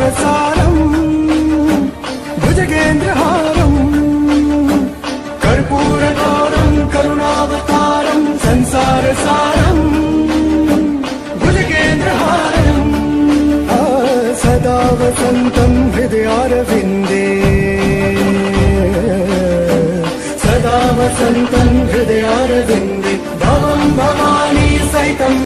संसारसारं भुजगेन्द्रहारं कर्पूरगौरं करुणावतारं संसारसारं भुजगेन्द्रहारं सदा वसन्तं हृदयारविन्दे सदा वसन्तं